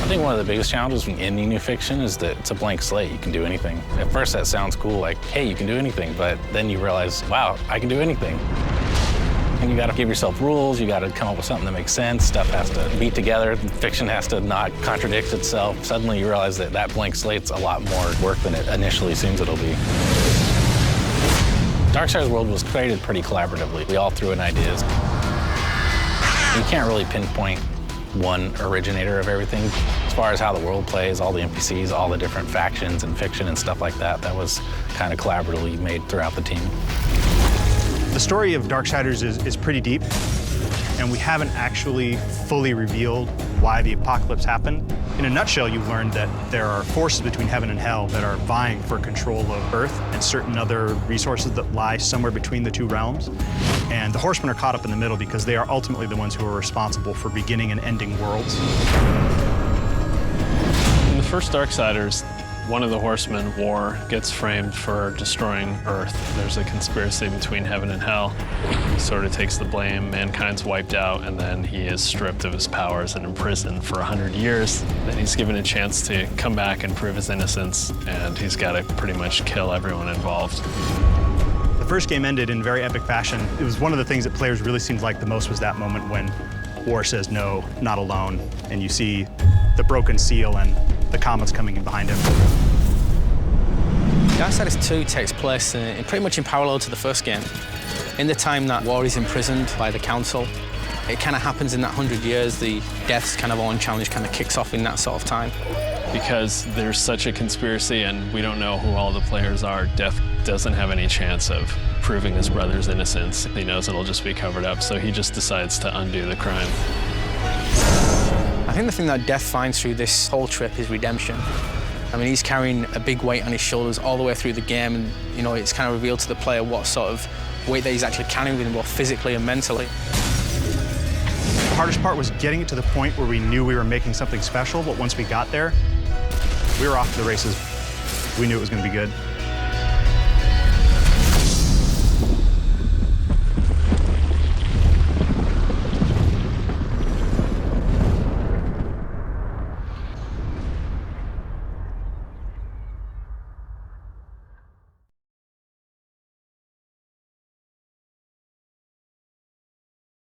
I think one of the biggest challenges from any new fiction is that it's a blank slate. You can do anything. At first that sounds cool, like, hey, you can do anything, but then you realize, wow, I can do anything. And you gotta give yourself rules, you gotta come up with something that makes sense, stuff has to be together, fiction has to not contradict itself. Suddenly you realize that that blank slate's a lot more work than it initially seems it'll be. Darksiders world was created pretty collaboratively. We all threw in ideas. You can't really pinpoint one originator of everything. As far as how the world plays, all the NPCs, all the different factions and fiction and stuff like that, that was kind of collaboratively made throughout the team. The story of Darksiders is pretty deep, and we haven't actually fully revealed why the apocalypse happened. In a nutshell, you learned that there are forces between heaven and hell that are vying for control of Earth and certain other resources that lie somewhere between the two realms. And the Horsemen are caught up in the middle because they are ultimately the ones who are responsible for beginning and ending worlds. In the first Darksiders, one of the Horsemen, War, gets framed for destroying Earth. There's a conspiracy between heaven and hell. He sort of takes the blame, mankind's wiped out, and then he is stripped of his powers and imprisoned for 100 years. Then he's given a chance to come back and prove his innocence, and he's got to pretty much kill everyone involved. The first game ended in very epic fashion. It was one of the things that players really seemed like the most was that moment when War says, "No, not alone," and you see the broken seal and the comets coming in behind him. Darksiders II takes place pretty much in parallel to the first game. In the time that War is imprisoned by the Council, it kind of happens in that 100 years. The death's kind of on challenge kind of kicks off in that sort of time. Because there's such a conspiracy and we don't know who all the players are, Death doesn't have any chance of proving his brother's innocence. He knows it'll just be covered up, so he just decides to undo the crime. I think the thing that Death finds through this whole trip is redemption. I mean, he's carrying a big weight on his shoulders all the way through the game, and, you know, it's kind of revealed to the player what sort of weight that he's actually carrying with him, both physically and mentally. The hardest part was getting it to the point where we knew we were making something special, but once we got there, we were off to the races. We knew it was going to be good.